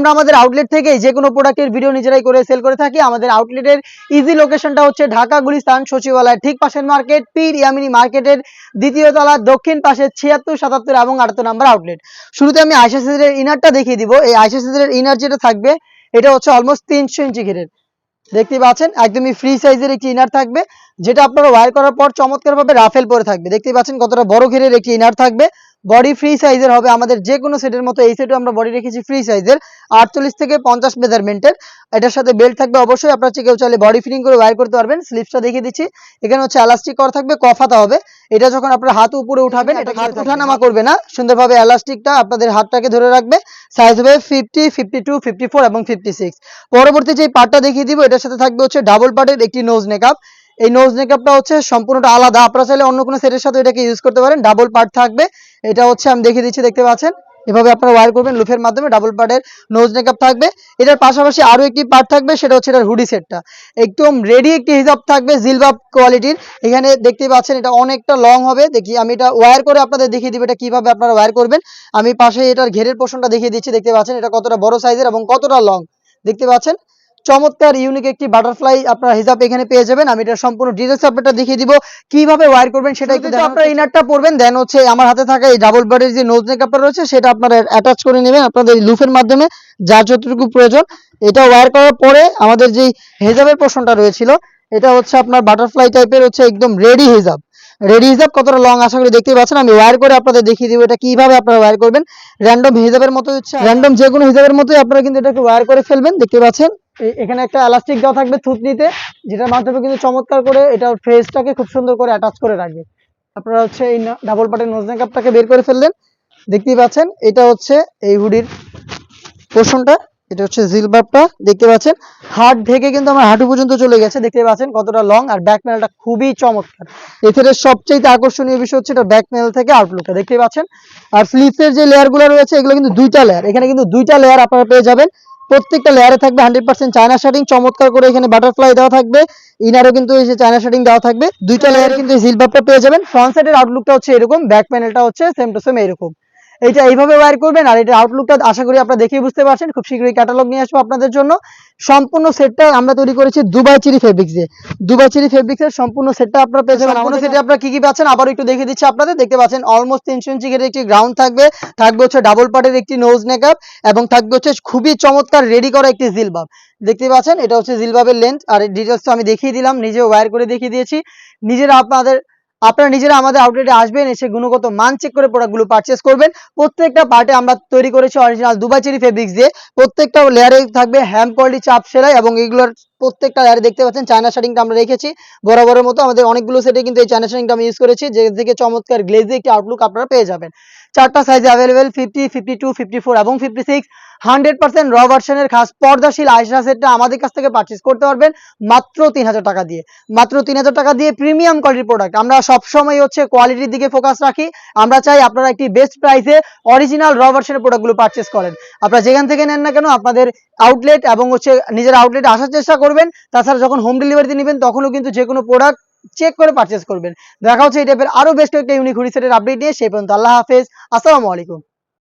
আমরা আমাদের আউটলেট থেকে যে কোনো প্রোডাক্টের ভিডিও নিজেরাই করে সেল করে থাকি। আমাদের আউটলেটের ইজি লোকেশনটা হচ্ছে ঢাকা গুলিস্তান সচিবালয় ঠিক পাশের মার্কেট, পীর ইয়ামিনী মার্কেটের দ্বিতীয় তলা দক্ষিণ পাশে 76, 77 এবং 78 নাম্বার আউটলেট। শুরুতে আমি আয়শা সিজরের ইনারটা দেখিয়ে দিব। এই আয়শা সিজরের ইনার যেটা থাকবে এটা হচ্ছে অলমোস্ট 300 ইঞ্চি ঘেরের, দেখতে পাচ্ছেন একদমই ফ্রি সাইজের একটি ইনার থাকবে, যেটা আপনারা ওয়্যার করার পর চমৎকারভাবে রাফেল পরে থাকবে। দেখতে পাচ্ছেন কতটা বড় ঘেরের একটি ইনার থাকবে, বডি ফ্রি সাইজের হবে। আমাদের যে কোনো সেটের মতো এই সেটও আমরা বডি রেখেছি ফ্রি সাইজের 48 থেকে 50 মেজারমেন্টের। এটার সাথে বেল্ট থাকবে অবশ্যই, আপনারা কেউ চাইলে বডি ফিটিং করে ওয়্যার করতে পারবেন। স্লিপসটা দেখিয়ে দিচ্ছি, এখানে হচ্ছে এলাস্টিক করা থাকবে, কফাতা হবে। এটা যখন আপনারা হাত উপরে উঠাবেন, এটা হাত ওঠানামা করবে না, সুন্দরভাবে এলাস্টিকটা আপনাদের হাতটাকে ধরে রাখবে। সাইজ হবে 50, 52, 54 এবং 56। পরবর্তী যে পার্টটা দেখিয়ে দিব, এটার সাথে থাকবে হচ্ছে ডাবল পার্টের একটি নোজ নেকআপ। এই নোজ নেকআপটা হচ্ছে সম্পূর্ণটা আলাদা, আপনারা চাইলে অন্য কোনো সেটের সাথে এটাকে ইউজ করতে পারেন। ডাবল পার্ট থাকবে, এটা হচ্ছে আমি দেখিয়ে দিচ্ছি, দেখতে পাচ্ছেন এভাবে আপনারা ওয়্যার করবেন লুফের মাধ্যমে। ডাবল পার্টের নোজ নেকআপ থাকবে। এটার পাশাপাশি আরো একটি পার্ট থাকবে, সেটা হচ্ছে এটার হুডি সেটটা। একদম রেডি একটি হিজাব থাকবে জিলবাব কোয়ালিটির। এখানে দেখতে পাচ্ছেন এটা অনেকটা লং হবে। দেখি আমি এটা ওয়্যার করে আপনাদের দেখিয়ে দিব এটা কিভাবে আপনারা ওয়্যার করবেন। আমি পাশে এটার ঘেরের পোর্শনটা দেখিয়ে দিচ্ছি, দেখতে পাচ্ছেন এটা কতটা বড় সাইজের এবং কতটা লং, দেখতে পাচ্ছেন। চমৎকার ইউনিক একটি বাটারফ্লাই আপনারা হিজাব এখানে পেয়ে যাবেন। আমি এটা সম্পূর্ণ ডিটেইলস আপনাদের দেখিয়ে দিব কিভাবে ওয়্যার করবেন সেটা একটু দেখেন। আপনারা ইনারটা পরবেন, দেন হচ্ছে আমার হাতে থাকা এই ডাবল বারের যে নোজ নেকআপটা রয়েছে সেটা আপনারা অ্যাটাচ করে নেবেন আপনাদের লুফের মাধ্যমে যার যতটুকু প্রয়োজন। এটা ওয়্যার করার পরে আমাদের যে হিজাবের পোর্শনটা রয়েছিল এটা হচ্ছে আপনার বাটারফ্লাই টাইপের হচ্ছে একদম রেডি হিজাব। রেডি হিজাব কতটা লং আশা করি দেখতেই পাচ্ছেন। আমি ওয়্যার করে আপনাদের দেখিয়ে দিব এটা কিভাবে আপনারা ওয়্যার করবেন। র্যান্ডম হিজাবের মতো হচ্ছে, র্যান্ডম যে কোনো হিজাবের মতোই আপনারা কিন্তু এটাকে ওয়্যার করে ফেলবেন। দেখতে পাচ্ছেন এখানে একটা এলাস্টিক দেওয়া থাকবে থুতনিতে, যেটার মাধ্যমে কিন্তু চমৎকার করে এটা ফেসটাকে খুব সুন্দর করে অ্যাটাচ করে রাখবে। আপনারা হচ্ছে এই ডাবল পার্টের নোজ নেকআপটাকে বের করে ফেললেন, দেখতেই পাচ্ছেন এটা হচ্ছে এই হুডির পোর্শনটা, এটা হচ্ছে জিলবাবটা, দেখতে পাচ্ছেন হাত ঢেকে কিন্তু আমার হাঁটু পর্যন্ত চলে গেছে, দেখতে পাচ্ছেন কতটা লং। আর ব্যাক প্যানেলটা খুবই চমৎকার। এখানে সবচেয়ে আকর্ষণীয় বিষয় হচ্ছে এটা ব্যাক প্যানেল থেকে আউটলুকটা, দেখতে পাচ্ছেন। আর স্লিভসের যে লেয়ারগুলো রয়েছে এগুলো কিন্তু দুইটা লেয়ার, এখানে কিন্তু দুইটা লেয়ার আপনারা পেয়ে যাবেন। প্রত্যেকটা লেয়ারে থাকবে 100% চায়না শার্টিং, চমৎকার করে এখানে বাটারফ্লাই দেওয়া থাকবে। ইনারও কিন্তু এই যে চায়না শার্টিং দেওয়া থাকবে, দুইটা লেয়ার কিন্তু জিলবাবটা পেয়ে যাবেন। ফ্রন্ট সাইডের আউটলুকটা হচ্ছে এরকম, ব্যাক প্যানেলটা হচ্ছে সেম টু সেম এরকম। এইটা এইভাবে ওয়্যার করবেন। আর এটা আউটলুকটা আশা করি আপনারা দেখেই বুঝতে পারছেন। খুব শীঘ্রই ক্যাটালগ নিয়ে আসবো আপনাদের জন্য। সম্পূর্ণ সেটটা আমরা তৈরি করেছি দুবাই চেরি ফেব্রিক্স দিয়ে। দুবাই চেরি ফেব্রিক্সের সম্পূর্ণ সেটটা আপনারা পেয়ে যাবেন। আমাদের সেটে আপনারা কি কি পাচ্ছেন আবারও একটু দেখিয়ে দিচ্ছি আপনাদের। দেখতে পাচ্ছেন অলমোস্ট 300 ইঞ্চি ঘেরের একটি গ্রাউন্ড থাকবে, থাকবে হচ্ছে ডাবল পার্টের একটি নোজ নেকআপ এবং থাকবে হচ্ছে খুবই চমৎকার রেডি করা একটি জিলবাব। দেখতে পাচ্ছেন এটা হচ্ছে জিলবাবের লেন্থ। আর ডিটেলস তো আমি দেখিয়ে দিলাম, নিজে ওয়্যার করে দেখিয়ে দিয়েছি। আপনারা নিজেরা আমাদের আউটলেটে আসবেন, এসে গুণগত মান চেক করে প্রোডাক্টগুলো পারচেজ করবেন। প্রত্যেকটা পার্টে আমরা তৈরি করেছি অরিজিনাল দুবাই চেরি ফেব্রিক্স দিয়ে। প্রত্যেকটা লেয়ারে থাকবে হ্যান্ড কোয়ালিটি চাপ সেলাই এবং এগুলোর প্রত্যেকটা লেয়ারে দেখতে পাচ্ছেন চায়না শার্টিংটা আমরা রেখেছি বরাবরের মতো। আমাদের অনেকগুলো সেটে কিন্তু এই চায়না শার্টিংটা আমি ইউজ করেছি, যে থেকে চমৎকার গ্লেজি একটি আউটলুক আপনারা পেয়ে যাবেন। চারটা সাইজে অ্যাভেলেবেল 50, 52, 54 এবং 56। 100% র ভার্সনের খাস পর্দাশীল আয়শা সেটটা আমাদের কাছ থেকে পারচেজ করতে পারবেন মাত্র 3000 টাকা দিয়ে। মাত্র 3000 টাকা দিয়ে প্রিমিয়াম কোয়ালিটির প্রোডাক্ট। আমরা সবসময় হচ্ছে কোয়ালিটির দিকে ফোকাস রাখি। আমরা চাই আপনারা একটি বেস্ট প্রাইসে অরিজিনাল র ভার্সনের প্রোডাক্টগুলো পারচেজ করেন। আপনারা যেখান থেকে নেন না কেন আপনাদের আউটলেট এবং হচ্ছে নিজের আউটলেটে আসার চেষ্টা করবেন। তাছাড়া যখন হোম ডেলিভারিতে নেবেন তখনও কিন্তু যে কোনো প্রোডাক্ট চেক করে পারচেজ করবেন। দেখা হচ্ছে এই টাইপের আরো বেস্ট একটা ইউনিক হুডি সেটের আপডেট নিয়ে। সেই পর্যন্ত আল্লাহ হাফেজ, আসসালামু আলাইকুম।